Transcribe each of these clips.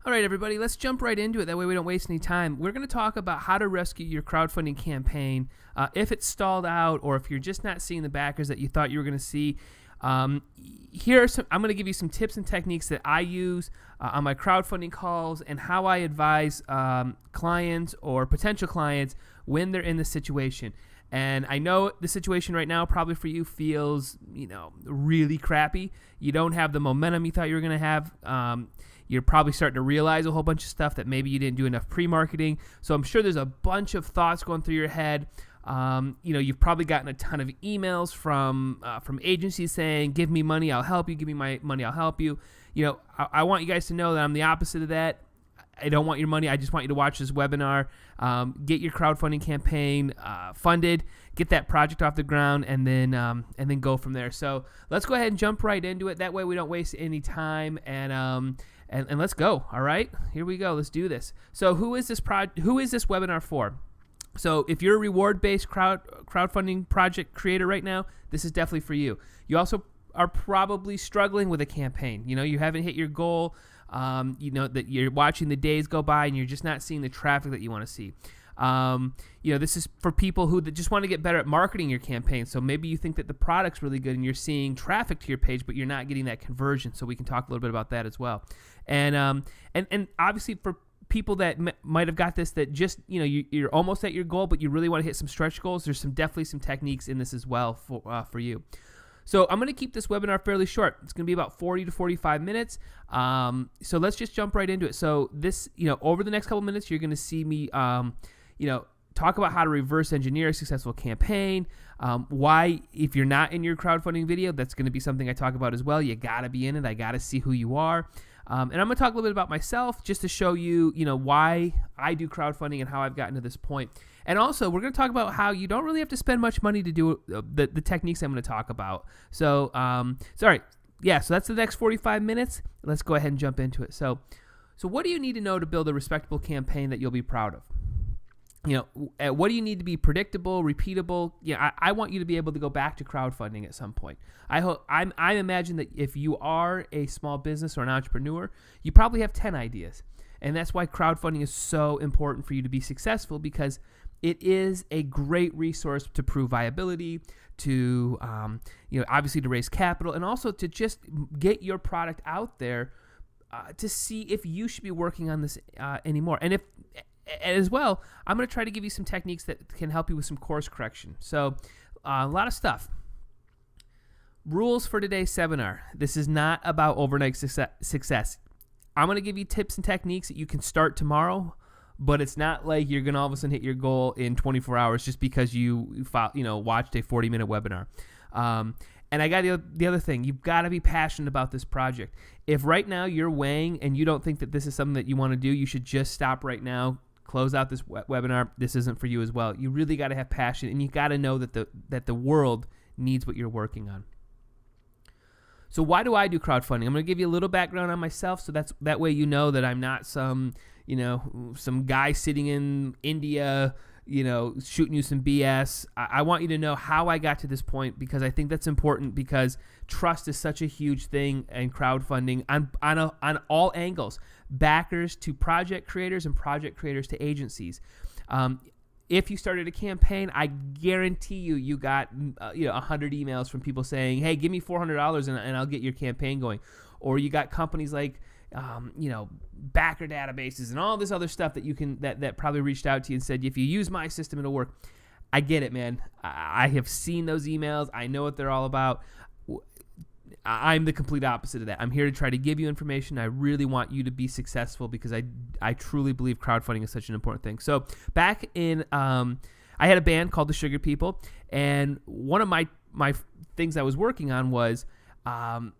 All right, everybody, let's jump right into it. That way we don't waste any time. We're going to talk about how to rescue your crowdfunding campaign if it's stalled out or if you're just not seeing the backers that you thought you were going to see. Here are some. I'm going to give you some tips and techniques that I use on my crowdfunding calls and how I advise clients or potential clients when they're in this situation. And I know the situation right now probably for you feels, really crappy. You don't have the momentum you thought you were going to have. You're probably starting to realize a whole bunch of stuff that maybe you didn't do enough pre-marketing. So I'm sure there's a bunch of thoughts going through your head. You've probably gotten a ton of emails from agencies saying, give me money, I'll help you. Give me my money, I'll help you. I want you guys to know that I'm the opposite of that. I don't want your money. I just want you to watch this webinar, get your crowdfunding campaign funded, get that project off the ground, and then go from there. So let's go ahead and jump right into it. That way we don't waste any time, and let's go. All right, here we go. Let's do this. So who is this webinar for? So if you're a reward-based crowdfunding project creator right now, this is definitely for you. You also are probably struggling with a campaign. You haven't hit your goal. That you're watching the days go by and you're just not seeing the traffic that you want to see. This is for people who just want to get better at marketing your campaign. So maybe you think that the product's really good and you're seeing traffic to your page, but you're not getting that conversion. So we can talk a little bit about that as well. And obviously for people that might have got this, that just, you're almost at your goal, but you really want to hit some stretch goals. There's definitely some techniques in this as well for you. So I'm going to keep this webinar fairly short. It's going to be about 40 to 45 minutes. So let's just jump right into it. So this, over the next couple minutes, you're going to see me, talk about how to reverse engineer a successful campaign. Why, if you're not in your crowdfunding video, that's going to be something I talk about as well. You got to be in it. I got to see who you are. And I'm going to talk a little bit about myself just to show you, why I do crowdfunding and how I've gotten to this point. And also, we're going to talk about how you don't really have to spend much money to do the techniques I'm going to talk about. So, so that's the next 45 minutes. Let's go ahead and jump into it. So what do you need to know to build a respectable campaign that you'll be proud of? What do you need to be predictable, repeatable? I want you to be able to go back to crowdfunding at some point. I imagine that if you are a small business or an entrepreneur, you probably have 10 ideas. And that's why crowdfunding is so important for you to be successful, because it is a great resource to prove viability, to obviously to raise capital, and also to just get your product out there to see if you should be working on this anymore. And as well, I'm going to try to give you some techniques that can help you with some course correction. So a lot of stuff. Rules for today's seminar. This is not about overnight success. I'm going to give you tips and techniques that you can start tomorrow, but it's not like you're going to all of a sudden hit your goal in 24 hours just because you watched a 40-minute webinar. And I got the other thing. You've got to be passionate about this project. If right now you're weighing and you don't think that this is something that you want to do, you should just stop right now, close out this webinar. This isn't for you as well. You really got to have passion, and you got to know that the world needs what you're working on. So why do I do crowdfunding? I'm going to give you a little background on myself, so that way you know that I'm not some guy sitting in India, shooting you some BS. I want you to know how I got to this point, because I think that's important, because trust is such a huge thing in crowdfunding on all angles, backers to project creators and project creators to agencies. If you started a campaign, I guarantee you got 100 emails from people saying, hey, give me $400 and I'll get your campaign going. Or you got companies like backer databases and all this other stuff that you can that probably reached out to you and said, if you use my system, it'll work. I get it, man. I have seen those emails. I know what they're all about. I'm the complete opposite of that. I'm here to try to give you information. I really want you to be successful, because I truly believe crowdfunding is such an important thing. So back in, I had a band called the Sugar People, and one of my things I was working on was trying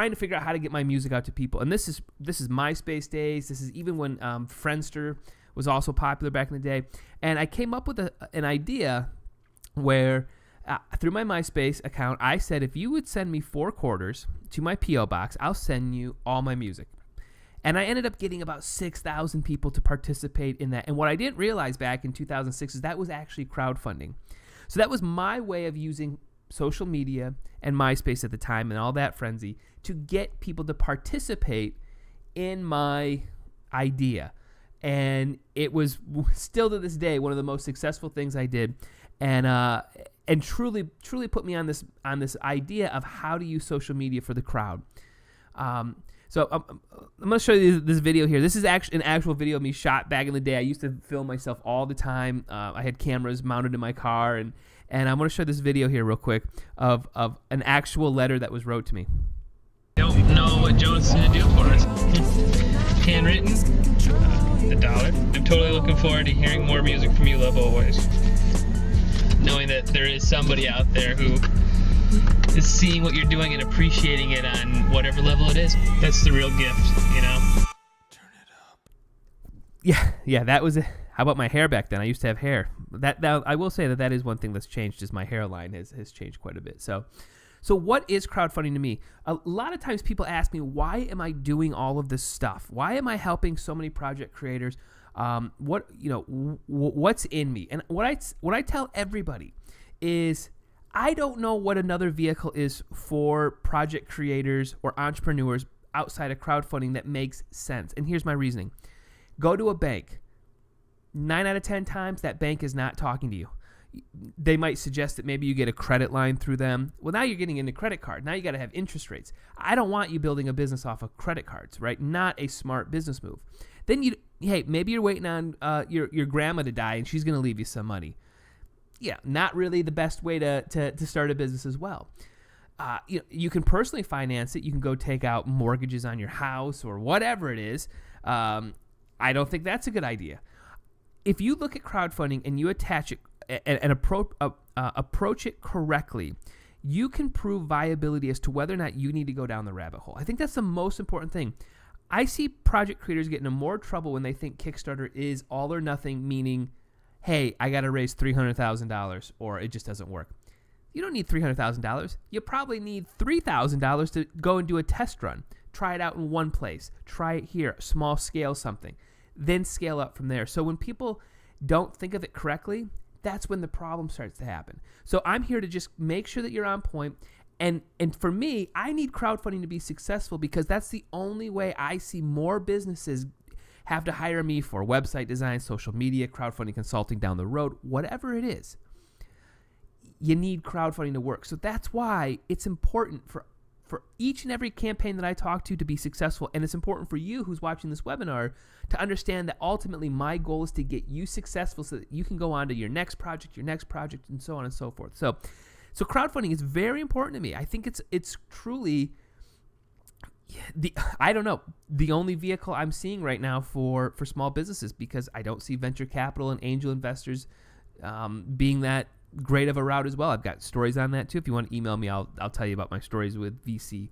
to figure out how to get my music out to people. And this is MySpace days. This is even when Friendster was also popular back in the day. And I came up with an idea where through my MySpace account, I said, if you would send me 4 quarters to my P.O. box, I'll send you all my music. And I ended up getting about 6,000 people to participate in that. And what I didn't realize back in 2006 is that was actually crowdfunding. So that was my way of using social media and MySpace at the time and all that frenzy to get people to participate in my idea. And it was still to this day one of the most successful things I did, and truly put me on this idea of how to use social media for the crowd. So I'm going to show you this video here. This is actually an actual video of me shot back in the day. I used to film myself all the time. I had cameras mounted in my car, and I'm going to show this video here real quick of an actual letter that was wrote to me. Don't know what Jonas is going to do for us. Handwritten, $1. I'm totally looking forward to hearing more music from you, Love Always. Knowing that there is somebody out there who is seeing what you're doing and appreciating it on whatever level it is. That's the real gift, you know? Turn it up. Yeah, that was it. How about my hair back then? I used to have hair. That I will say that is one thing that's changed, is my hairline has changed quite a bit. So what is crowdfunding to me? A lot of times people ask me, why am I doing all of this stuff? Why am I helping so many project creators? What's in me? And what I tell everybody is, I don't know what another vehicle is for project creators or entrepreneurs outside of crowdfunding that makes sense. And here's my reasoning. Go to a bank. 9 out of 10 times, that bank is not talking to you. They might suggest that maybe you get a credit line through them. Well, now you're getting into credit card. Now you got to have interest rates. I don't want you building a business off of credit cards, right? Not a smart business move. Then maybe you're waiting on your grandma to die and she's going to leave you some money. Yeah, not really the best way to start a business as well. You can personally finance it. You can go take out mortgages on your house or whatever it is. I don't think that's a good idea. If you look at crowdfunding and you attach it and approach it correctly, you can prove viability as to whether or not you need to go down the rabbit hole. I think that's the most important thing. I see project creators getting in more trouble when they think Kickstarter is all or nothing, meaning, hey, I got to raise $300,000 or it just doesn't work. You don't need $300,000. You probably need $3,000 to go and do a test run. Try it out in one place. Try it here, small scale something. Then scale up from there. So when people don't think of it correctly, that's when the problem starts to happen. So I'm here to just make sure that you're on point. And for me, I need crowdfunding to be successful because that's the only way I see more businesses have to hire me for website design, social media, crowdfunding consulting down the road, whatever it is. You need crowdfunding to work. So that's why it's important for each and every campaign that I talk to be successful. And it's important for you who's watching this webinar to understand that ultimately my goal is to get you successful so that you can go on to your next project, and so on and so forth. So crowdfunding is very important to me. I think it's truly the only vehicle I'm seeing right now for small businesses, because I don't see venture capital and angel investors being that great of a route as well. I've got stories on that too. If you want to email me, I'll tell you about my stories with VC.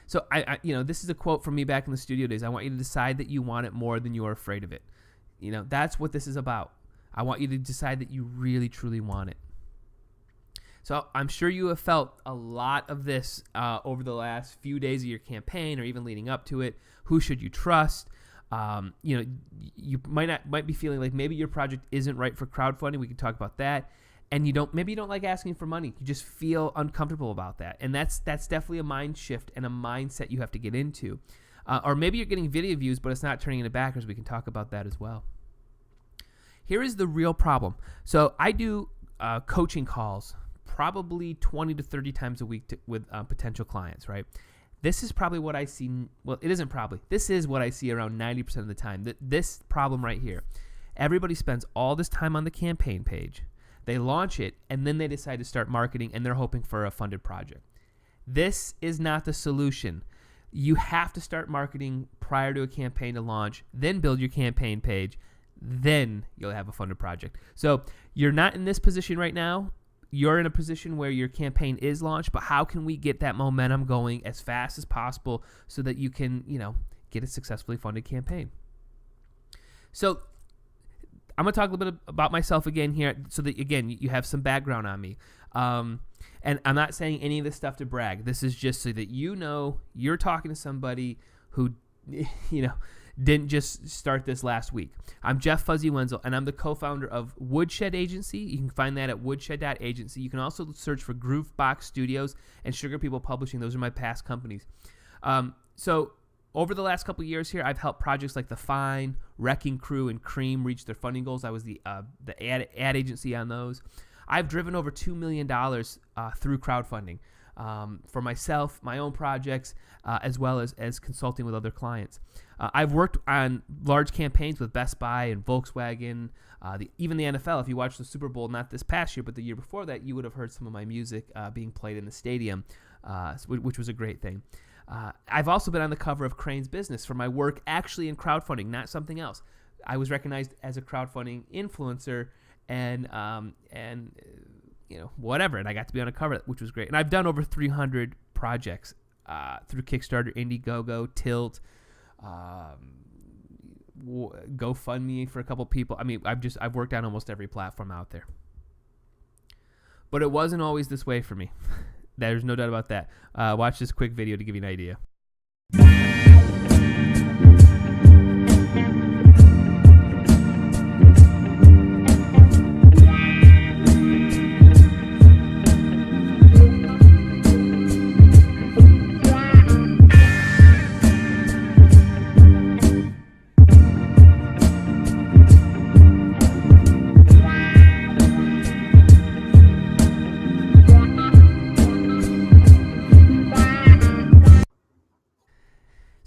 So I this is a quote from me back in the studio days. I want you to decide that you want it more than you are afraid of it. That's what this is about. I want you to decide that you really, truly want it. So I'm sure you have felt a lot of this over the last few days of your campaign, or even leading up to it. Who should you trust? You might be feeling like maybe your project isn't right for crowdfunding. We can talk about that. And you don't like asking for money. You just feel uncomfortable about that. And that's definitely a mind shift and a mindset you have to get into. Or maybe you're getting video views, but it's not turning into backers. We can talk about that as well. Here is the real problem. So I do coaching calls probably 20 to 30 times a week with potential clients, right? This is probably what I see. Well, it isn't probably. This is what I see around 90% of the time. This problem right here. Everybody spends all this time on the campaign page. They launch it, and then they decide to start marketing, and they're hoping for a funded project. This is not the solution. You have to start marketing prior to a campaign to launch, then build your campaign page, then you'll have a funded project. So you're not in this position right now. You're in a position where your campaign is launched, but how can we get that momentum going as fast as possible so that you can, get a successfully funded campaign? So I'm going to talk a little bit about myself again here so that, again, you have some background on me. And I'm not saying any of this stuff to brag. This is just so that you're talking to somebody who, didn't just start this last week. I'm Jeff Fuzzy Wenzel, and I'm the co-founder of Woodshed Agency. You can find that at woodshed.agency. You can also search for Groovebox Studios and Sugar People Publishing. Those are my past companies. So over the last couple of years here, I've helped projects like The Fine, Wrecking Crew, and Cream reach their funding goals. I was the ad agency on those. I've driven over $2 million through crowdfunding for myself, my own projects, as well as consulting with other clients. I've worked on large campaigns with Best Buy and Volkswagen, even the NFL. If you watched the Super Bowl, not this past year, but the year before that, you would have heard some of my music being played in the stadium, which was a great thing. I've also been on the cover of Crane's Business for my work actually in crowdfunding, not something else. I was recognized as a crowdfunding influencer and whatever, and I got to be on a cover, which was great. And I've done over 300 projects through Kickstarter, Indiegogo, Tilt, GoFundMe for a couple people. I mean, I've worked on almost every platform out there. But it wasn't always this way for me. There's no doubt about that. Watch this quick video to give you an idea.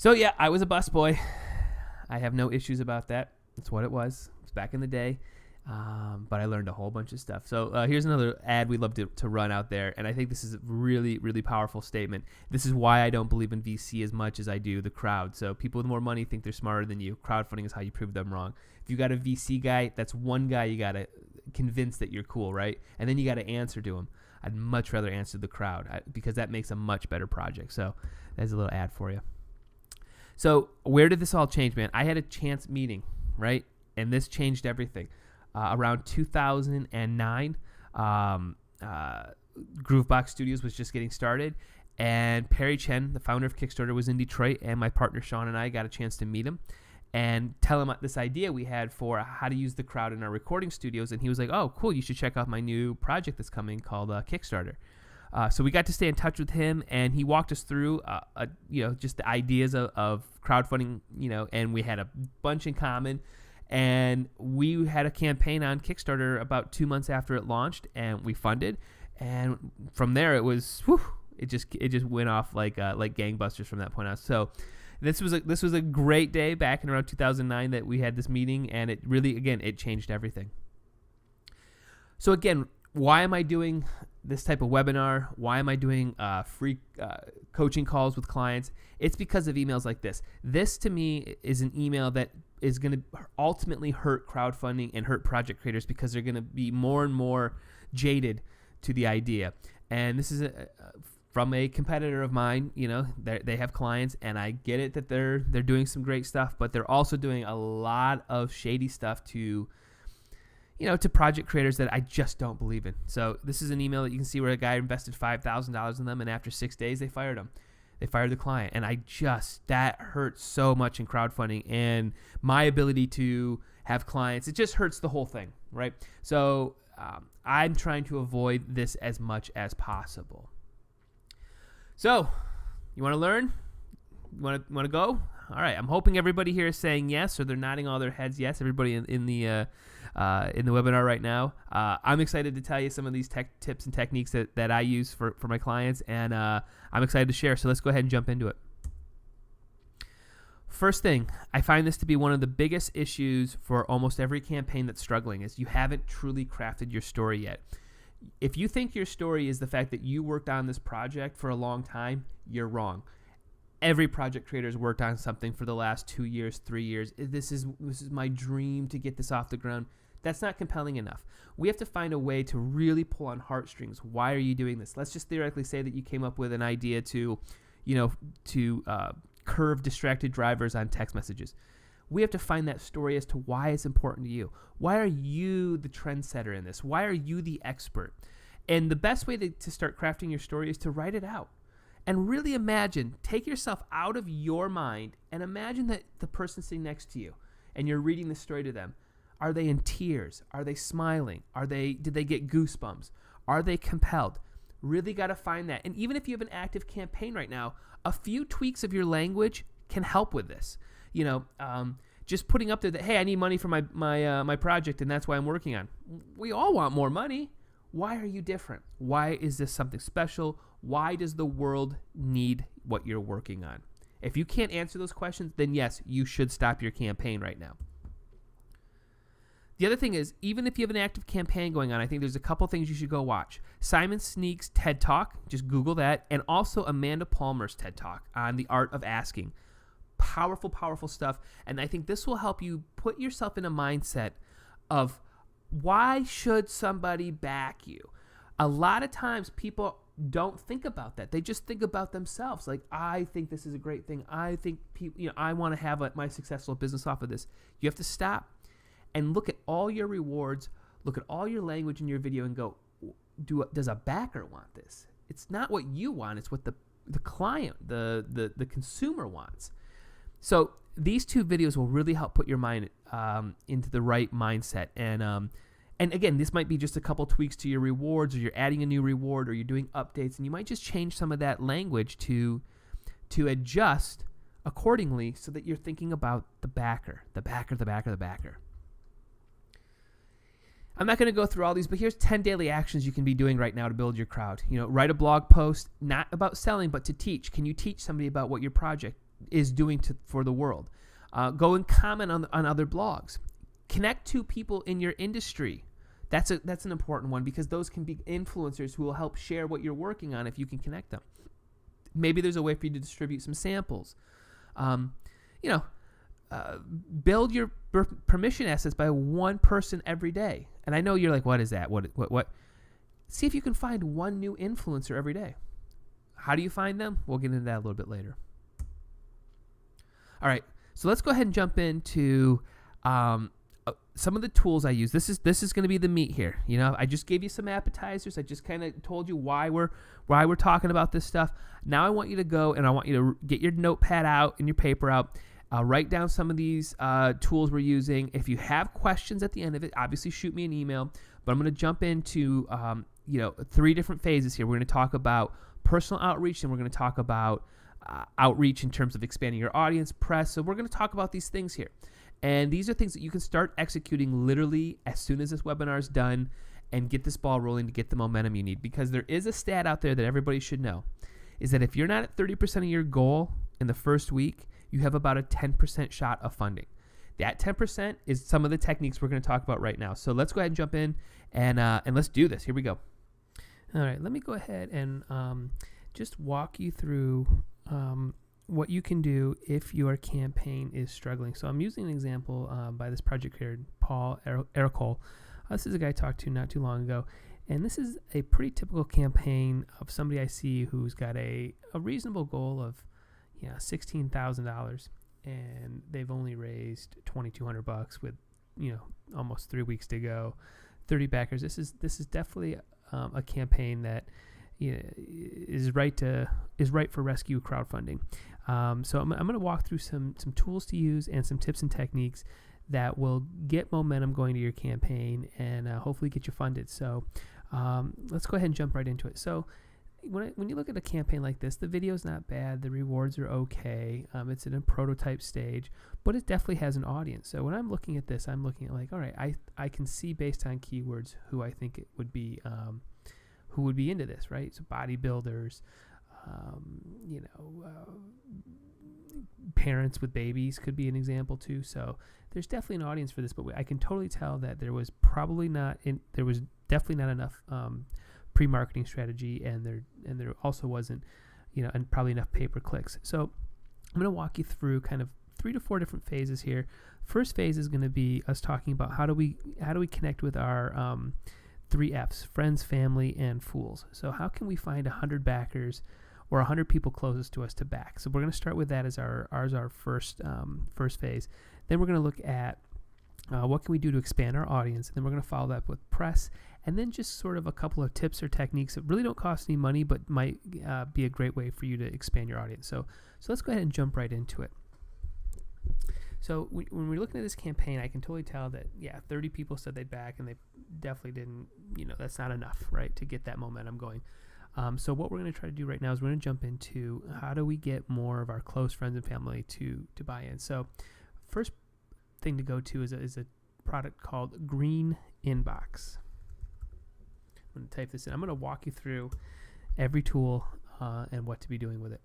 So yeah, I was a busboy. I have no issues about that. That's what it was. It was back in the day. But I learned a whole bunch of stuff. So here's another ad we love to run out there. And I think this is a really, really powerful statement. This is why I don't believe in VC as much as I do the crowd. So people with more money think they're smarter than you. Crowdfunding is how you prove them wrong. If you got a VC guy, that's one guy you got to convince that you're cool, right? And then you got to answer to him. I'd much rather answer the crowd because that makes a much better project. So there's a little ad for you. So where did this all change, man? I had a chance meeting, right? And this changed everything. Around 2009, Groovebox Studios was just getting started. And Perry Chen, the founder of Kickstarter, was in Detroit. And my partner Sean and I got a chance to meet him and tell him this idea we had for how to use the crowd in our recording studios. And he was like, oh, cool, you should check out my new project that's coming called Kickstarter. So we got to stay in touch with him, and he walked us through, just the ideas of crowdfunding, and we had a bunch in common. And we had a campaign on Kickstarter about 2 months after it launched, and we funded. And from there, it was, it just went off like gangbusters from that point on. So this was a great day back in around 2009 that we had this meeting, and it really, again, it changed everything. So again, why am I doing this type of webinar? Why am I doing free coaching calls with clients? It's because of emails like this. This, to me, is an email that is going to ultimately hurt crowdfunding and hurt project creators because they're going to be more and more jaded to the idea. And this is from a competitor of mine. They have clients, and I get it that they're doing some great stuff, but they're also doing a lot of shady stuff to project creators that I just don't believe in. So this is an email that you can see where a guy invested $5,000 in them, and after 6 days, they fired him. They fired the client. And that hurts so much in crowdfunding, and my ability to have clients, it just hurts the whole thing, right? So I'm trying to avoid this as much as possible. So you want to learn? You want to go? All right. I'm hoping everybody here is saying yes, or they're nodding all their heads yes. Everybody in the webinar right now. I'm excited to tell you some of these tech tips and techniques that I use for my clients, and I'm excited to share. So let's go ahead and jump into it. First thing, I find this to be one of the biggest issues for almost every campaign that's struggling is you haven't truly crafted your story yet. If you think your story is the fact that you worked on this project for a long time, you're wrong. Every project creator has worked on something for the last 2 years, 3 years. This is my dream to get this off the ground. That's not compelling enough. We have to find a way to really pull on heartstrings. Why are you doing this? Let's just theoretically say that you came up with an idea to curve distracted drivers on text messages. We have to find that story as to why it's important to you. Why are you the trendsetter in this? Why are you the expert? And the best way to start crafting your story is to write it out. And really take yourself out of your mind and imagine that the person sitting next to you and you're reading the story to them. Are they in tears? Are they smiling? Did they get goosebumps? Are they compelled? Really got to find that. And even if you have an active campaign right now, a few tweaks of your language can help with this. Just putting up there that, hey, I need money for my project, and that's why I'm working on. We all want more money. Why are you different? Why is this something special? Why does the world need what you're working on? If you can't answer those questions, then yes, you should stop your campaign right now. The other thing is, even if you have an active campaign going on, I think there's a couple things you should go watch. Simon Sinek's TED Talk, just Google that, and also Amanda Palmer's TED Talk on the art of asking. Powerful, powerful stuff, and I think this will help you put yourself in a mindset of why should somebody back you? A lot of times people don't think about that. They just think about themselves. Like, I think this is a great thing. I think people, I want to have my successful business off of this. You have to stop and look at all your rewards, look at all your language in your video and go, does a backer want this? It's not what you want. It's what the client, the consumer wants. So these two videos will really help put your mind into the right mindset. And again, this might be just a couple tweaks to your rewards, or you're adding a new reward, or you're doing updates, and you might just change some of that language to adjust accordingly so that you're thinking about the backer. I'm not going to go through all these, but here's 10 daily actions you can be doing right now to build your crowd. Write a blog post, not about selling, but to teach. Can you teach somebody about what your project is doing for the world? Go and comment on other blogs. Connect to people in your industry. That's an important one, because those can be influencers who will help share what you're working on if you can connect them. Maybe there's a way for you to distribute some samples. Build your permission assets by one person every day. And I know you're like, what is that? What? See if you can find one new influencer every day. How do you find them? We'll get into that a little bit later. All right, so let's go ahead and jump into some of the tools I use. This is going to be the meat here. I just gave you some appetizers. I just kind of told you why we're talking about this stuff. Now I want you to go and I want you to get your notepad out and your paper out. Write down some of these tools we're using. If you have questions at the end of it, obviously shoot me an email. But I'm going to jump into 3 different phases here. We're going to talk about personal outreach, and we're going to talk about outreach in terms of expanding your audience, press. So we're going to talk about these things here. And these are things that you can start executing literally as soon as this webinar is done and get this ball rolling to get the momentum you need. Because there is a stat out there that everybody should know, is that if you're not at 30% of your goal in the first week, you have about a 10% shot of funding. That 10% is some of the techniques we're going to talk about right now. So let's go ahead and jump in and let's do this. Here we go. All right, let me go ahead and just walk you through what you can do if your campaign is struggling. So I'm using an example by this project here, Paul Ericole. This is a guy I talked to not too long ago. And this is a pretty typical campaign of somebody I see who's got a reasonable goal of $16,000, and they've only raised $2,200 with almost 3 weeks to go, 30 backers. This is definitely a campaign that is right for rescue crowdfunding. So I'm going to walk through some tools to use and some tips and techniques that will get momentum going to your campaign and hopefully get you funded. So let's go ahead and jump right into it. So when you look at a campaign like this, the video's not bad, the rewards are okay, it's in a prototype stage, but it definitely has an audience. So when I'm looking at this, I'm looking at like, all right, I can see based on keywords who I think it would be, who would be into this, right? So bodybuilders, parents with babies could be an example too. So there's definitely an audience for this, but I can totally tell that there was definitely not enough pre-marketing strategy, and there also wasn't, and probably enough pay-per-clicks. So I'm going to walk you through kind of 3 to 4 different phases here. First phase is going to be us talking about how do we connect with our 3 F's: friends, family, and fools. So how can we find 100 backers or 100 people closest to us to back? So we're going to start with that as our first phase. Then we're going to look at what can we do to expand our audience, and then we're going to follow that up with press, and then just sort of a couple of tips or techniques that really don't cost any money but might be a great way for you to expand your audience. So let's go ahead and jump right into it. So when we're looking at this campaign, I can totally tell that 30 people said they'd back, and they definitely didn't. That's not enough, right, to get that momentum going. So what we're going to try to do right now is we're going to jump into how do we get more of our close friends and family to buy in. So first thing to go to is a product called Green Inbox. I'm going to type this in. I'm going to walk you through every tool and what to be doing with it.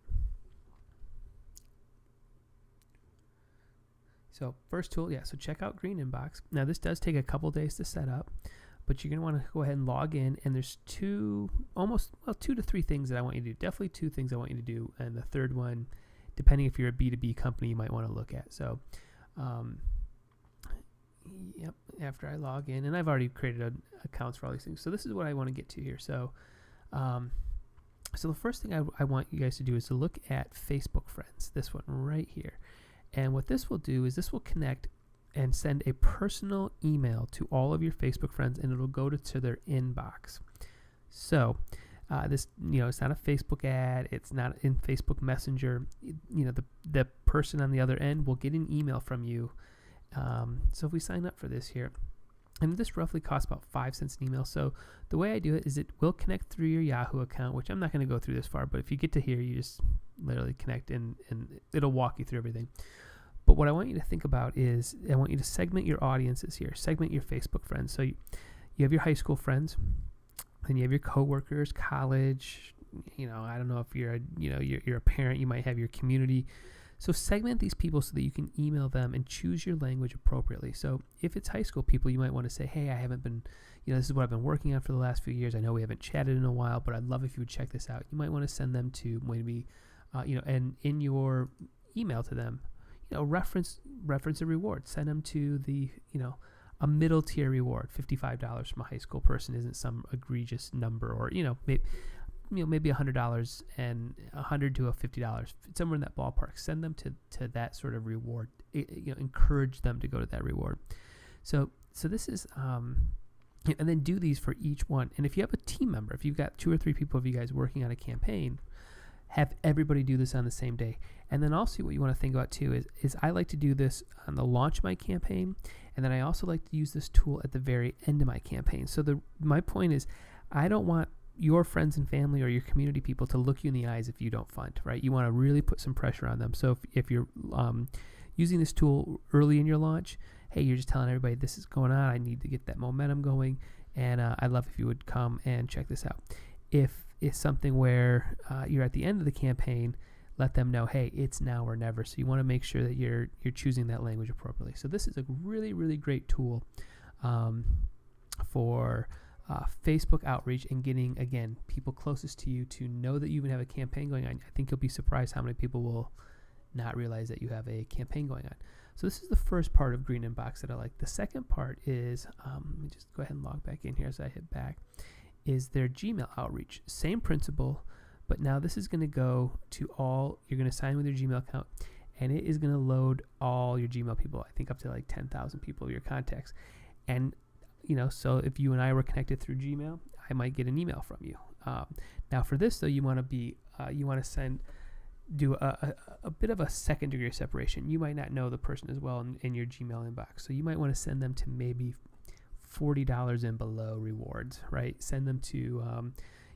So first tool, so check out Green Inbox. Now this does take a couple days to set up, but you're going to want to go ahead and log in, and there's 2 to 3 things that I want you to do. Definitely 2 things I want you to do, and the third one, depending if you're a B2B company, you might want to look at. So after I log in, and I've already created accounts for all these things. So this is what I want to get to here. So so the first thing I want you guys to do is to look at Facebook Friends, this one right here. And what this will do is this will connect and send a personal email to all of your Facebook friends, and it'll go to their inbox. So this, it's not a Facebook ad. It's not in Facebook Messenger. The person on the other end will get an email from you. So if we sign up for this here, and this roughly costs about 5 cents an email. So the way I do it is it will connect through your Yahoo account, which I'm not going to go through this far, but if you get to here, you just literally connect and it'll walk you through everything. But what I want you to think about is I want you to segment your audiences here, segment your Facebook friends. So you have your high school friends, then you have your coworkers, college, I don't know if you're a parent, you might have your community. So segment these people so that you can email them and choose your language appropriately. So if it's high school people, you might want to say, hey, I haven't been, this is what I've been working on for the last few years. I know we haven't chatted in a while, but I'd love if you would check this out. You might want to send them to maybe, and in your email to them, reference a reward. Send them to the, a middle tier reward. $55 from a high school person isn't some egregious number, or, maybe $100 and $100 to $50, somewhere in that ballpark. Send them to that sort of reward. Encourage them to go to that reward. So this is, and then do these for each one. And if you have a team member, if you've got 2 or 3 people of you guys working on a campaign, have everybody do this on the same day. And then also what you want to think about too is I like to do this on the launch of my campaign, and then I also like to use this tool at the very end of my campaign. So my point is, I don't want your friends and family or your community people to look you in the eyes if you don't fund, right? You want to really put some pressure on them. So if you're using this tool early in your launch, hey, you're just telling everybody this is going on. I need to get that momentum going, and I'd love if you would come and check this out. If it's something where you're at the end of the campaign, let them know, hey, it's now or never. So you want to make sure that you're choosing that language appropriately. So this is a really, really great tool for Facebook outreach and getting, again, people closest to you to know that you even have a campaign going on. I think you'll be surprised how many people will not realize that you have a campaign going on. So this is the first part of Green Inbox that I like. The second part is, let me just go ahead and log back in here as I hit back, is their Gmail outreach. Same principle, but now this is going to go to all, you're going to sign with your Gmail account, and it is going to load all your Gmail people, I think up to like 10,000 people of your contacts. And so if you and I were connected through Gmail, I might get an email from you. Now for this though, you want to do a bit of a second degree of separation. You might not know the person as well in your Gmail inbox, so you might want to send them to maybe $40 and below rewards, right? Send them to,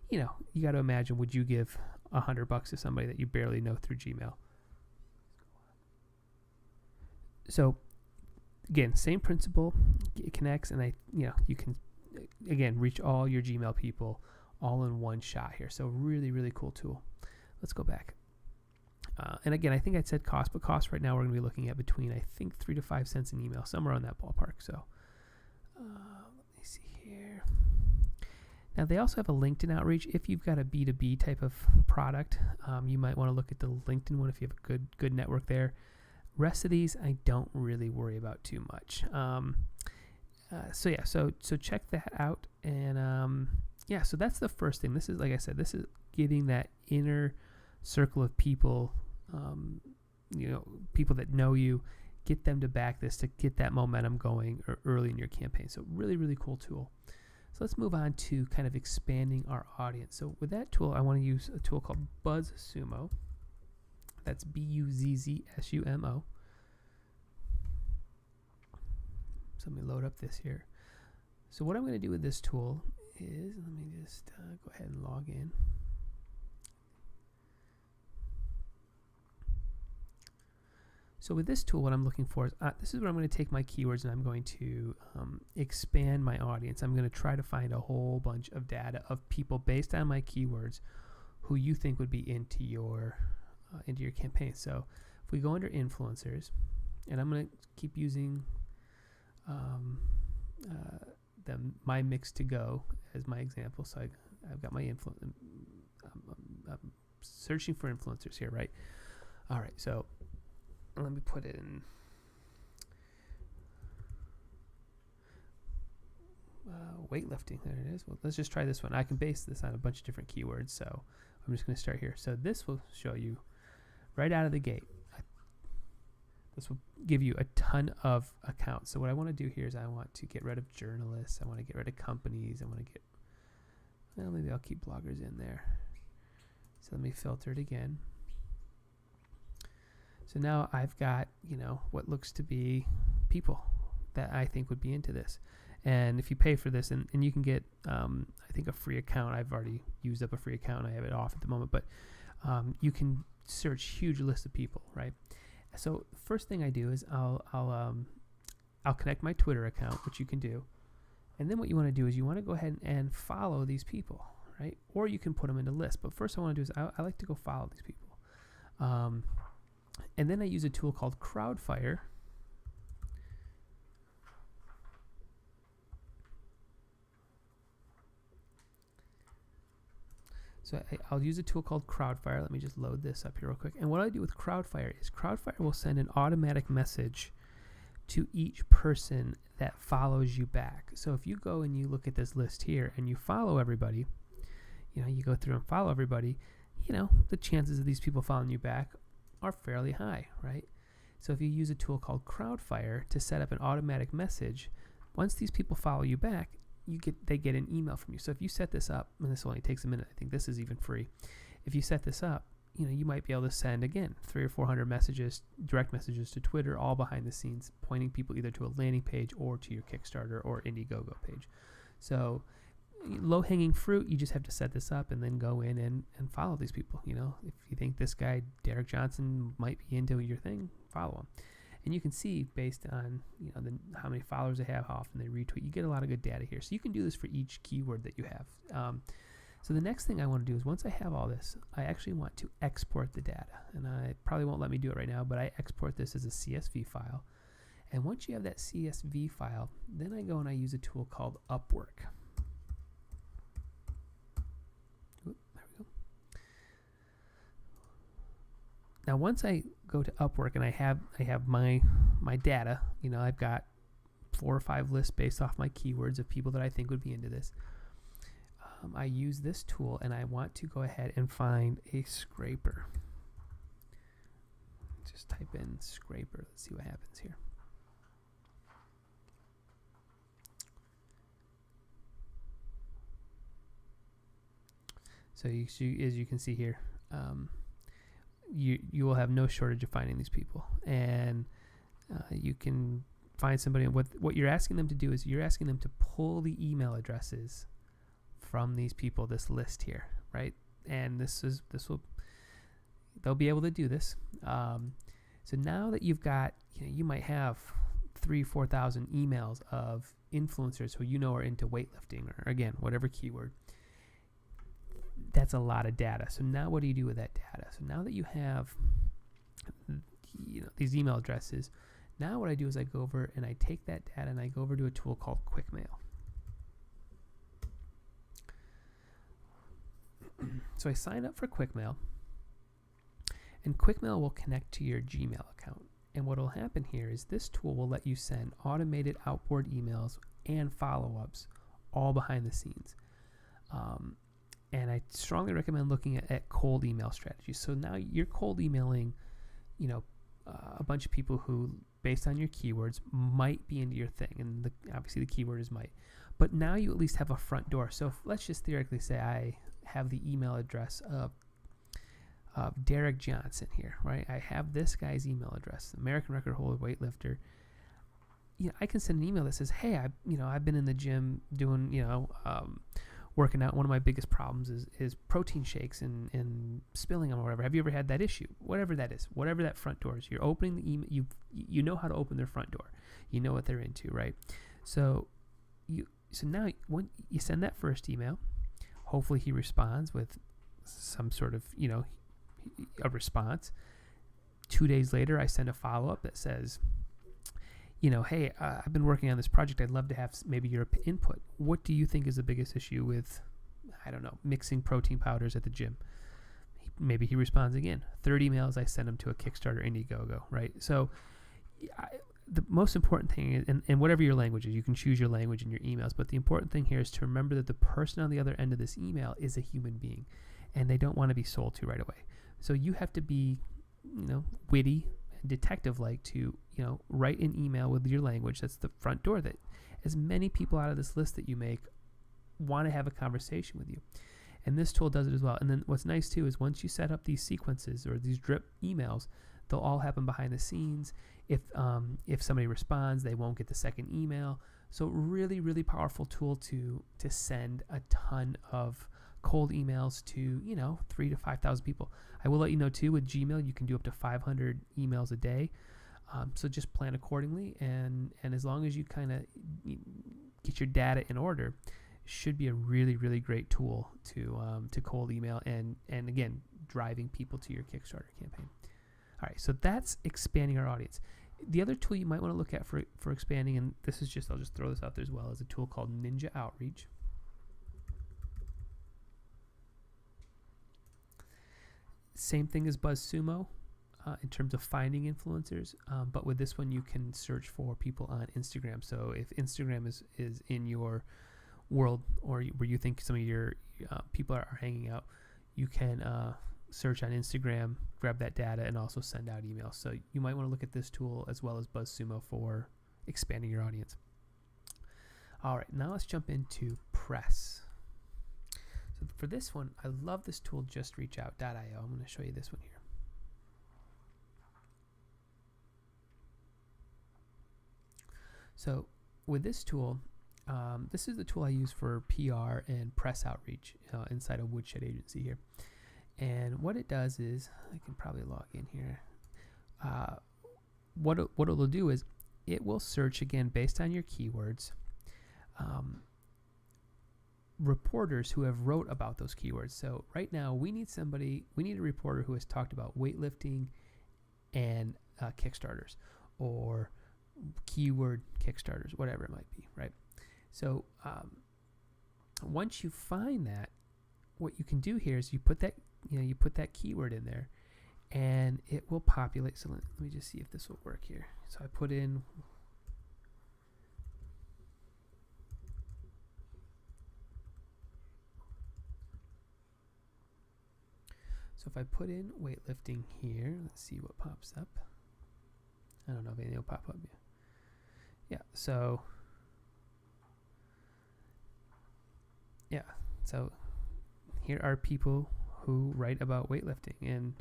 you got to imagine, would you give $100 to somebody that you barely know through Gmail? So again, same principle, it connects, and you can, again, reach all your Gmail people all in one shot here. So really, really cool tool. Let's go back. And again, I think I said cost, but cost right now we're going to be looking at between, I think, 3 to 5 cents an email, somewhere on that ballpark. So let me see here. Now they also have a LinkedIn outreach. If you've got a B2B type of product, you might want to look at the LinkedIn one if you have a good network there. Rest of these I don't really worry about too much. So check that out, and so that's the first thing. This is, like I said, this is getting that inner circle of people, people that know you, get them to back this, to get that momentum going early in your campaign. So really, really cool tool. So let's move on to kind of expanding our audience. So with that tool, I want to use a tool called BuzzSumo. That's BuzzSumo. So let me load up this here. So what I'm going to do with this tool is, let me just go ahead and log in. So with this tool, what I'm looking for is, this is where I'm going to take my keywords and I'm going to expand my audience. I'm going to try to find a whole bunch of data of people based on my keywords who you think would be into your campaign. So if we go under influencers, and I'm going to keep using my mix to go as my example. So I've got my I'm searching for influencers here, right? All right, so let me put it in weightlifting. There it is. Well, let's just try this one. I can base this on a bunch of different keywords, so I'm just going to start here. So this will show you right out of the gate. This will give you a ton of accounts. So what I want to do here is I want to get rid of journalists. I want to get rid of companies. I want to get, well, maybe I'll keep bloggers in there. So let me filter it again. So now I've got, what looks to be people that I think would be into this. And if you pay for this, and you can get, I think, a free account. I've already used up a free account. I have it off at the moment. But you can search huge lists of people, right? So the first thing I do is I'll connect my Twitter account, which you can do. And then what you want to do is you want to go ahead and follow these people, right? Or you can put them into lists. But first I want to do is I like to go follow these people. And then I use a tool called Crowdfire. So I'll use a tool called Crowdfire. Let me just load this up here real quick. And what I do with Crowdfire is Crowdfire will send an automatic message to each person that follows you back. So if you go and you look at this list here and you follow everybody, you go through and follow everybody, the chances of these people following you back are fairly high, right? So if you use a tool called Crowdfire to set up an automatic message, once these people follow you back, they get an email from you. So if you set this up, and this only takes a minute, I think this is even free. If you set this up, you might be able to send, again, 300 or 400 messages, direct messages to Twitter, all behind the scenes, pointing people either to a landing page or to your Kickstarter or Indiegogo page. So low-hanging fruit, you just have to set this up and then go in and follow these people. If you think this guy, Derek Johnson, might be into your thing, follow him. And you can see based on how many followers they have, how often they retweet. You get a lot of good data here. So you can do this for each keyword that you have. So the next thing I want to do is once I have all this, I actually want to export the data. And I probably won't let me do it right now, but I export this as a CSV file. And once you have that CSV file, then I go and I use a tool called Upwork. There we go. Now once I go to Upwork and I have my data, I've got 4 or 5 lists based off my keywords of people that I think would be into this. I use this tool and I want to go ahead and find a scraper. Just type in scraper. Let's see what happens here. So as you can see here, you will have no shortage of finding these people, and you can find somebody. And what you're asking them to do is you're asking them to pull the email addresses from these people, this list here, right? And they'll be able to do this. So now that you've got, you might have 3,000-4,000 emails of influencers who are into weightlifting or, again, whatever keyword. That's a lot of data. So now what do you do with that data? So now that you have these email addresses, now what I do is I go over and I take that data and I go over to a tool called QuickMail. So I sign up for QuickMail, and QuickMail will connect to your Gmail account. And what will happen here is this tool will let you send automated outboard emails and follow-ups all behind the scenes. And I strongly recommend looking at cold email strategies. So now you're cold emailing, a bunch of people who, based on your keywords, might be into your thing. And obviously the keyword is might. But now you at least have a front door. So let's just theoretically say I have the email address of Derek Johnson here, right? I have this guy's email address, American record holder, weightlifter. I can send an email that says, hey, I've been in the gym doing, working out, one of my biggest problems is protein shakes and spilling them or whatever. Have you ever had that issue? Whatever that is, whatever that front door is, you're opening the email. You know how to open their front door. You know what they're into, right? So now when you send that first email, hopefully he responds with some sort of a response. 2 days later, I send a follow-up that says, hey, I've been working on this project. I'd love to have maybe your input. What do you think is the biggest issue with, I don't know, mixing protein powders at the gym? Maybe he responds again. 3rd emails, I send him to a Kickstarter Indiegogo, right? So the most important thing is, and whatever your language is, you can choose your language in your emails, but the important thing here is to remember that the person on the other end of this email is a human being, and they don't want to be sold to right away. So you have to be, witty and detective-like to, write an email with your language. That's the front door, that as many people out of this list that you make want to have a conversation with you. And this tool does it as well. And then what's nice too is once you set up these sequences or these drip emails, they'll all happen behind the scenes. If somebody responds, they won't get the second email. So really, really powerful tool to send a ton of cold emails to 3,000 to 5,000 people. I will let you know too, with Gmail you can do up to 500 emails a day. So just plan accordingly, and as long as you kind of get your data in order, should be a really, really great tool to cold email and again, driving people to your Kickstarter campaign. All right, so that's expanding our audience. The other tool you might want to look at for expanding, and this is I'll just throw this out there as well, is a tool called Ninja Outreach. Same thing as BuzzSumo in terms of finding influencers, but with this one you can search for people on Instagram. So if Instagram is in your world, or where you think some of your people are hanging out, you can search on Instagram, grab that data, and also send out emails. So you might want to look at this tool as well as BuzzSumo for expanding your audience. All right, now let's jump into press. So for this one, I love this tool, justreachout.io. I'm going to show you this one here. So with this tool, this is the tool I use for PR and press outreach inside of Woodshed Agency here. And what it does is, I can probably log in here. What it'll do is it will search, again, based on your keywords, reporters who have wrote about those keywords. So right now we need a reporter who has talked about weightlifting and Kickstarters, or keyword Kickstarters, whatever it might be, right? So once you find that, what you can do here is you put that keyword in there, and it will populate. So let me just see if this will work here. So I put in, so if I put in weightlifting here, let's see what pops up. I don't know if anything will pop up yet. Yeah, so here are people who write about weightlifting, and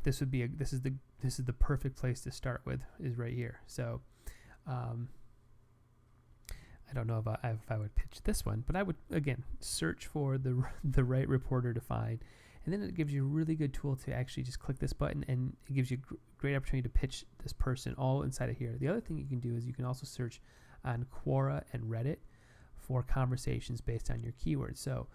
this is the perfect place to start with, is right here. So I don't know if I would pitch this one, but I would, again, search for the right reporter to find, and then it gives you a really good tool to actually just click this button, and it gives you a great opportunity to pitch this person all inside of here. The other thing you can do is you can also search on Quora and Reddit for conversations based on your keywords. So,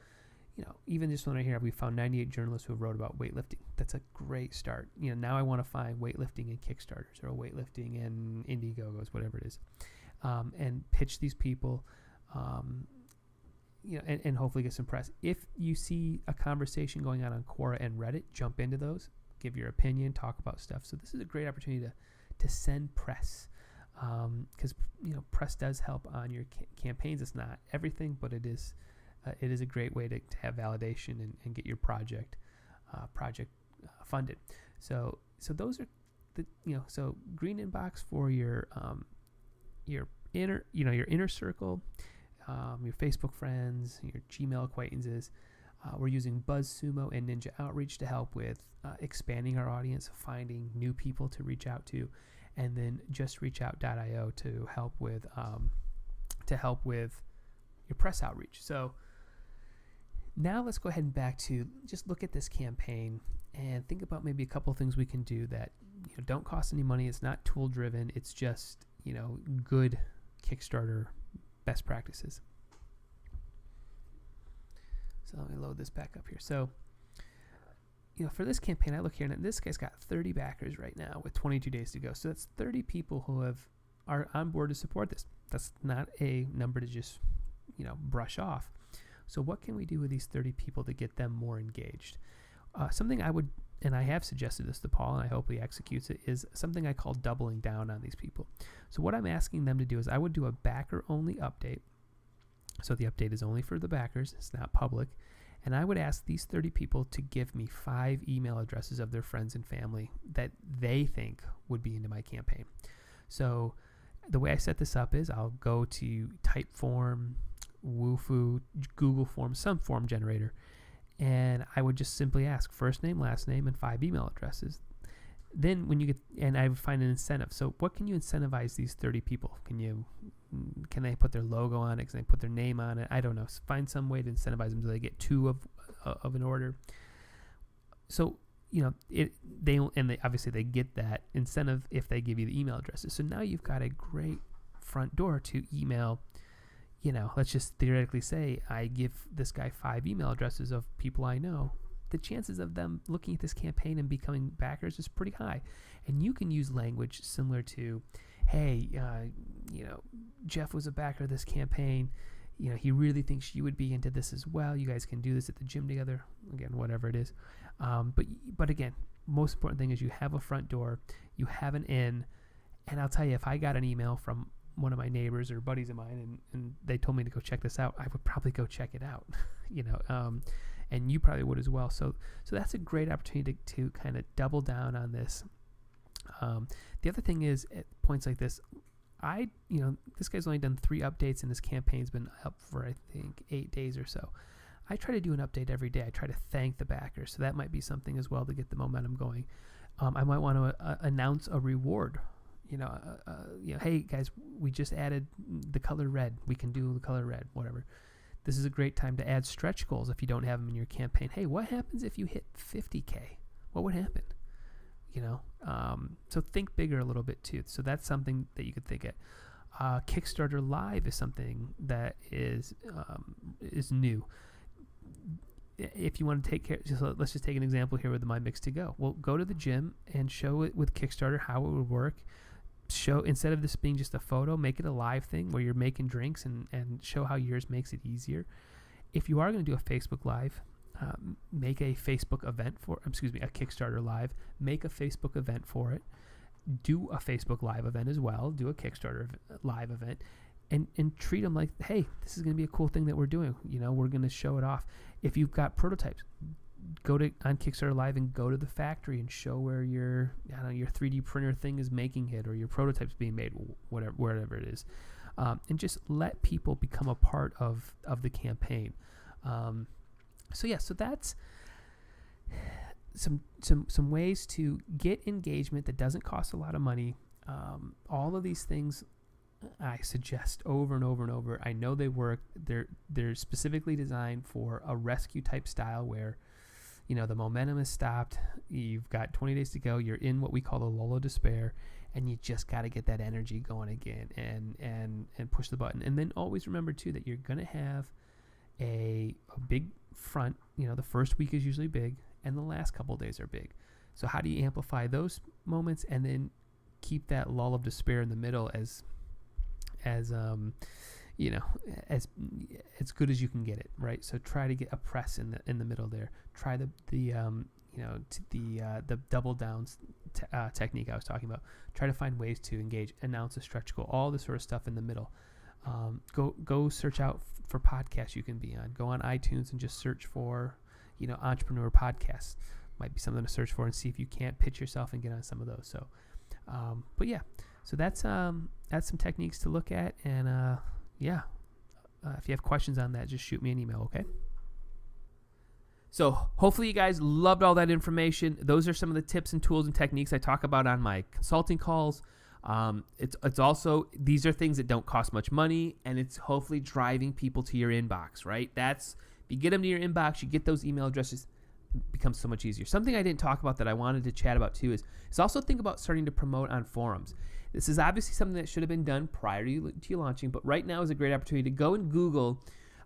even this one right here, we found 98 journalists who have wrote about weightlifting. That's a great start. Now I want to find weightlifting and Kickstarters, or weightlifting and Indiegogos, whatever it is, and pitch these people, and hopefully get some press. If you see a conversation going on Quora and Reddit, jump into those, give your opinion, talk about stuff. So this is a great opportunity to send press, because press does help on your campaigns. It's not everything, but it is a great way to have validation and get your project funded. So those are the so green inbox for your inner circle, your Facebook friends, your Gmail acquaintances. We're using BuzzSumo and Ninja Outreach to help with expanding our audience, finding new people to reach out to, and then justreachout.io to help with press outreach. So now let's go ahead and back to just look at this campaign and think about maybe a couple of things we can do that don't cost any money. It's not tool driven. It's just good Kickstarter best practices. So let me load this back up here. So for this campaign, I look here and this guy's got 30 backers right now with 22 days to go. So that's 30 people who are on board to support this. That's not a number to just brush off. So what can we do with these 30 people to get them more engaged? Something I would, and I have suggested this to Paul, and I hope he executes it, is something I call doubling down on these people. So what I'm asking them to do is I would do a backer-only update. So the update is only for the backers. It's not public. And I would ask these 30 people to give me 5 email addresses of their friends and family that they think would be into my campaign. So the way I set this up is I'll go to Typeform, Wufoo, Google Forms, some form generator, and I would just simply ask first name, last name, and 5 email addresses. Then when you get, and I would find an incentive. So what can you incentivize these 30 people? Can they put their logo on it? Can they put their name on it? I don't know. Find some way to incentivize them so they get 2 of an order. So they obviously they get that incentive if they give you the email addresses. So now you've got a great front door to email. Let's just theoretically say I give this guy 5 email addresses of people I know. The chances of them looking at this campaign and becoming backers is pretty high. And you can use language similar to, hey, Jeff was a backer of this campaign. He really thinks you would be into this as well. You guys can do this at the gym together. Again, whatever it is. But again, most important thing is you have a front door, you have an in, and I'll tell you, if I got an email from one of my neighbors or buddies of mine and they told me to go check this out, I would probably go check it out, and you probably would as well. So that's a great opportunity to kind of double down on this. The other thing is at points like this, this guy's only done 3 updates and this campaign's been up for, I think, 8 days or so. I try to do an update every day. I try to thank the backers. So that might be something as well to get the momentum going. I might want to announce a reward. Hey guys, we just added the color red. We can do the color red, whatever. This is a great time to add stretch goals if you don't have them in your campaign. Hey, what happens if you hit 50K? What would happen? So think bigger a little bit too. So that's something that you could think at. Kickstarter Live is something that is new. If you want to take care, let's just take an example here with the My Mix to Go. Well, go to the gym and show it with Kickstarter how it would work. Show, instead of this being just a photo, make it a live thing where you're making drinks and show how yours makes it easier. If you are going to do a Facebook Live, make a Facebook event a Kickstarter Live. Make a Facebook event for it. Do a Facebook Live event as well. Do a Kickstarter Live event. And treat them like, hey, this is going to be a cool thing that we're doing. We're going to show it off. If you've got prototypes, go on Kickstarter Live and go to the factory and show where your 3D printer thing is making it, or your prototype's being made, wherever it is, and just let people become a part of the campaign. So that's some ways to get engagement that doesn't cost a lot of money. All of these things I suggest over and over and over. I know they work. They're specifically designed for a rescue type style where the momentum is stopped. You've got 20 days to go. You're in what we call the lull of despair, and you just got to get that energy going again and push the button. And then always remember too that you're gonna have a big front. The first week is usually big, and the last couple of days are big. So how do you amplify those moments and then keep that lull of despair in the middle as good as you can get it, right? So try to get a press in the middle there. Try the double downs technique I was talking about. Try to find ways to engage, announce a stretch goal, all this sort of stuff in the middle. Go search out for podcasts you can be on. Go on iTunes and just search for entrepreneur podcasts. Might be something to search for, and see if you can't pitch yourself and get on some of those. So so that's some techniques to look at, and if you have questions on that, just shoot me an email, okay? So hopefully you guys loved all that information. Those are some of the tips and tools and techniques I talk about on my consulting calls. It's also, these are things that don't cost much money, and it's hopefully driving people to your inbox, right? If you get them to your inbox, you get those email addresses, it becomes so much easier. Something I didn't talk about that I wanted to chat about too is also think about starting to promote on forums. This is obviously something that should have been done prior to you launching, but right now is a great opportunity to go and Google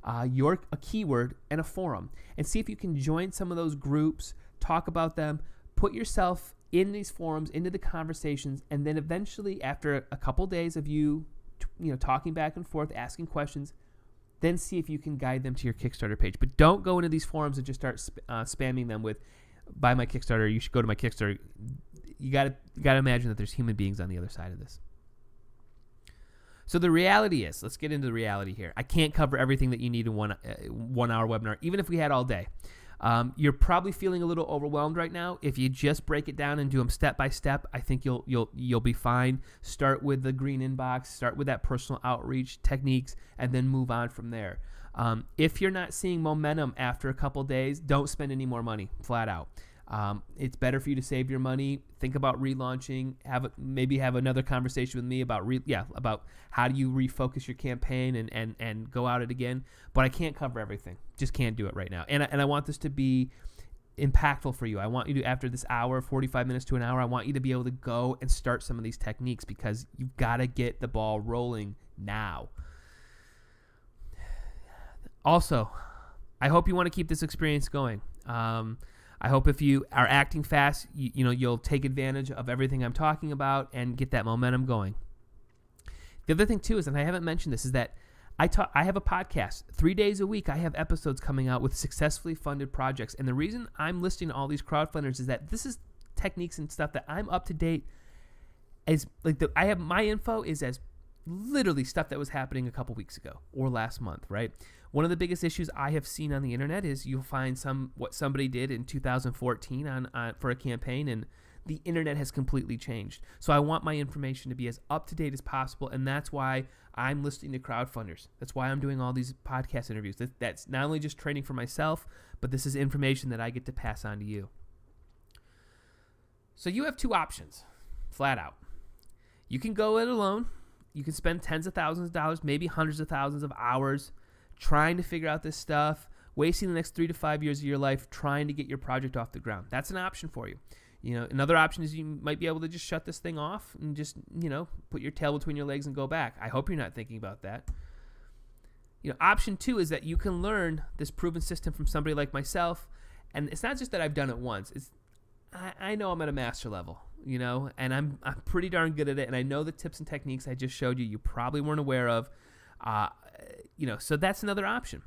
a keyword and a forum and see if you can join some of those groups, talk about them, put yourself in these forums, into the conversations, and then eventually after a couple days of you talking back and forth, asking questions, then see if you can guide them to your Kickstarter page. But don't go into these forums and just start spamming them with, buy my Kickstarter, you should go to my Kickstarter. You gotta imagine that there's human beings on the other side of this. So the reality is, let's get into the reality here. I can't cover everything that you need in one hour webinar, even if we had all day. You're probably feeling a little overwhelmed right now. If you just break it down and do them step by step, I think you'll be fine. Start with the green inbox, start with that personal outreach techniques, and then move on from there. If you're not seeing momentum after a couple days, don't spend any more money, flat out. It's better for you to save your money. Think about relaunching. Maybe have another conversation with me about about how do you refocus your campaign and go at it again. But I can't cover everything. Just can't do it right now. And I want this to be impactful for you. I want you to, after this hour, 45 minutes to an hour, I want you to be able to go and start some of these techniques because you've got to get the ball rolling now. Also, I hope you want to keep this experience going. I hope if you are acting fast, you'll take advantage of everything I'm talking about and get that momentum going. The other thing too is, and I haven't mentioned this, is that I have a podcast. 3 days a week, I have episodes coming out with successfully funded projects. And the reason I'm listing all these crowdfunders is that this is techniques and stuff that I'm up to date. I have my info is as literally stuff that was happening a couple weeks ago or last month, right? One of the biggest issues I have seen on the internet is you'll find what somebody did in 2014 for a campaign, and the internet has completely changed. So I want my information to be as up to date as possible, and that's why I'm listening to crowdfunders. That's why I'm doing all these podcast interviews. That's not only just training for myself, but this is information that I get to pass on to you. So you have two options, flat out. You can go it alone. You can spend tens of thousands of dollars, maybe hundreds of thousands of hours trying to figure out this stuff, wasting the next 3 to 5 years of your life trying to get your project off the ground. That's an option for you. Another option is you might be able to just shut this thing off and just, put your tail between your legs and go back. I hope you're not thinking about that. Option 2 is that you can learn this proven system from somebody like myself. And it's not just that I've done it once. I know I'm at a master level, and I'm pretty darn good at it. And I know the tips and techniques I just showed you probably weren't aware of. So that's another option.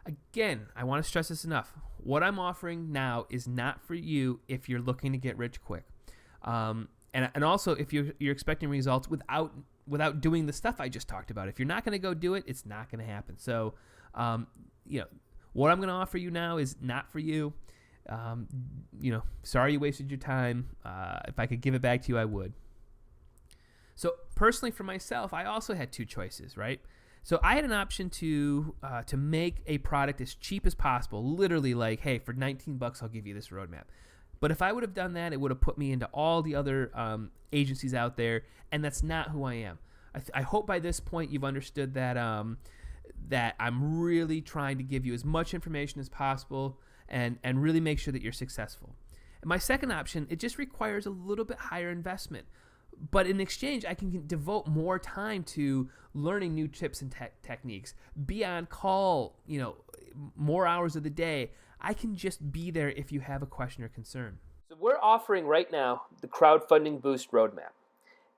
Again, I want to stress this enough. What I'm offering now is not for you if you're looking to get rich quick. And also if you're expecting results without doing the stuff I just talked about. If you're not going to go do it, it's not going to happen. So, what I'm going to offer you now is not for you. Sorry you wasted your time. If I could give it back to you, I would. So personally for myself, I also had two choices, right? So I had an option to make a product as cheap as possible, literally like, hey, for $19, I'll give you this roadmap. But if I would have done that, it would have put me into all the other agencies out there, and that's not who I am. I hope by this point you've understood that that I'm really trying to give you as much information as possible and really make sure that you're successful. And my second option, it just requires a little bit higher investment. But in exchange, I can devote more time to learning new tips and techniques, be on call, more hours of the day. I can just be there if you have a question or concern. So we're offering right now the Crowdfunding Boost Roadmap.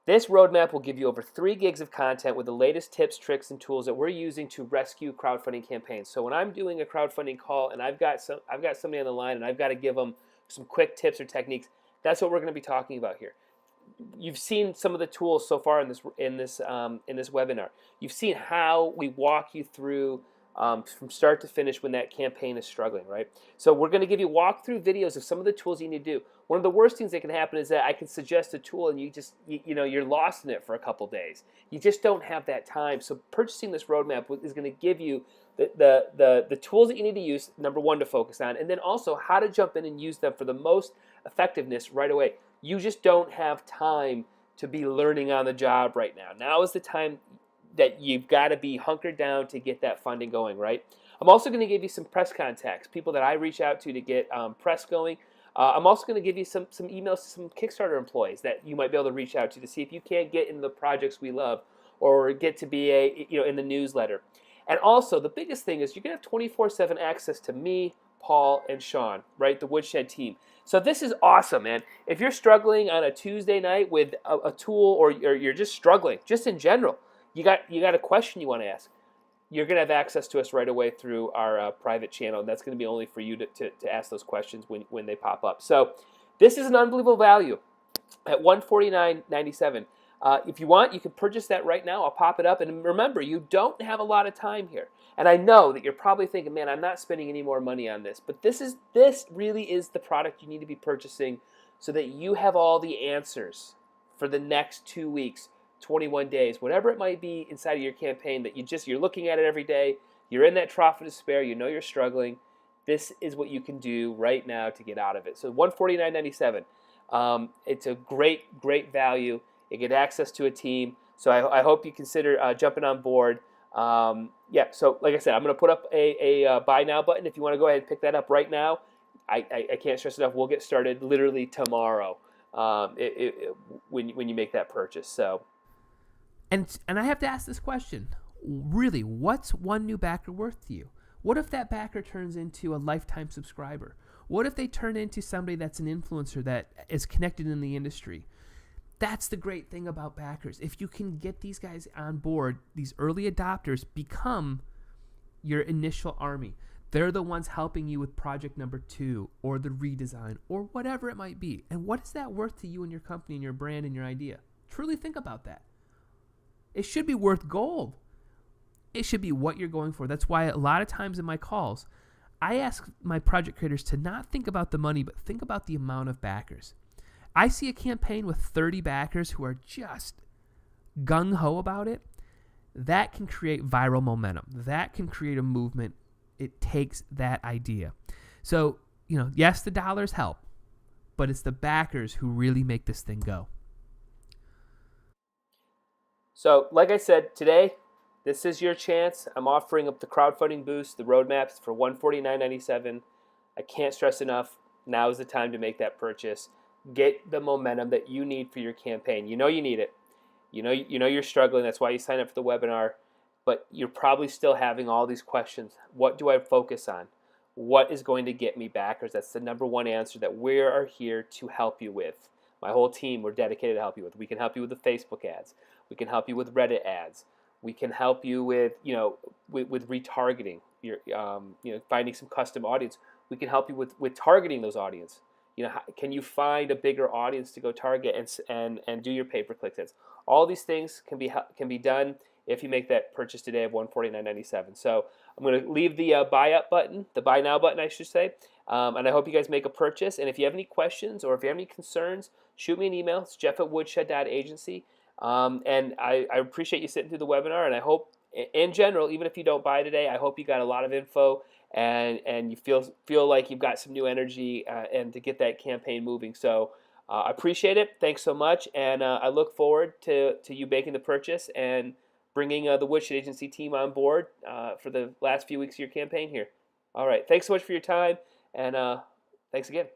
This roadmap will give you over 3 gigs of content with the latest tips, tricks, and tools that we're using to rescue crowdfunding campaigns. So when I'm doing a crowdfunding call and I've got somebody on the line and I've got to give them some quick tips or techniques, that's what we're going to be talking about here. You've seen some of the tools so far in this webinar. You've seen how we walk you through from start to finish when that campaign is struggling, right? So we're going to give you walkthrough videos of some of the tools you need to do. One of the worst things that can happen is that I can suggest a tool and you're lost in it for a couple days. You just don't have that time. So purchasing this roadmap is going to give you the tools that you need to use, number one, to focus on, and then also how to jump in and use them for the most effectiveness right away. You just don't have time to be learning on the job right now. Now is the time that you've got to be hunkered down to get that funding going, right? I'm also going to give you some press contacts, people that I reach out to get press going. I'm also going to give you some emails to some Kickstarter employees that you might be able to reach out to see if you can't get into the projects we love or get to be in the newsletter. And also, the biggest thing is you're going to have 24/7 access to me, Paul, and Sean, right? The Woodshed team. So this is awesome, man. If you're struggling on a Tuesday night with a tool, or you're just struggling, just in general, you got a question you want to ask, you're going to have access to us right away through our private channel, and that's going to be only for you to ask those questions when they pop up. So this is an unbelievable value at $149.97. If you want, you can purchase that right now. I'll pop it up. And remember, you don't have a lot of time here. And I know that you're probably thinking, man, I'm not spending any more money on this. But this really is the product you need to be purchasing so that you have all the answers for the next 2 weeks, 21 days, whatever it might be inside of your campaign that you're looking at it every day. You're in that trough of despair. You know you're struggling. This is what you can do right now to get out of it. So $149.97. It's a great value. You get access to a team. So I hope you consider jumping on board. So like I said, I'm going to put up a buy now button. If you want to go ahead and pick that up right now, I can't stress enough. We'll get started literally tomorrow when you make that purchase. So, and I have to ask this question. Really, what's one new backer worth to you? What if that backer turns into a lifetime subscriber? What if they turn into somebody that's an influencer that is connected in the industry? That's the great thing about backers. If you can get these guys on board, these early adopters become your initial army. They're the ones helping you with project number 2 or the redesign or whatever it might be. And what is that worth to you and your company and your brand and your idea? Truly think about that. It should be worth gold. It should be what you're going for. That's why a lot of times in my calls, I ask my project creators to not think about the money, but think about the amount of backers. I see a campaign with 30 backers who are just gung-ho about it. That can create viral momentum. That can create a movement. It takes that idea. So, yes, the dollars help, but it's the backers who really make this thing go. So, like I said, today, this is your chance. I'm offering up the crowdfunding boost, the roadmaps for $149.97. I can't stress enough. Now is the time to make that purchase. Get the momentum that you need for your campaign. You know you need it. You know you're struggling. That's why you sign up for the webinar. But you're probably still having all these questions. What do I focus on? What is going to get me backers? That's the number one answer that we are here to help you with. My whole team, we're dedicated to help you with. We can help you with the Facebook ads. We can help you with Reddit ads. We can help you with with retargeting. Finding some custom audience. We can help you with targeting those audience. Can you find a bigger audience to go target and do your pay-per-click ads? All these things can be done if you make that purchase today of $149.97. So I'm going to leave the buy now button, I should say, and I hope you guys make a purchase. And if you have any questions or if you have any concerns, shoot me an email. It's jeff@woodshed.agency. And I appreciate you sitting through the webinar, and I hope, in general, even if you don't buy today, I hope you got a lot of info and you feel like you've got some new energy and to get that campaign moving. So I appreciate it. Thanks so much, and I look forward to you making the purchase and bringing the Woodshed Agency team on board for the last few weeks of your campaign here. All right. Thanks so much for your time, and thanks again.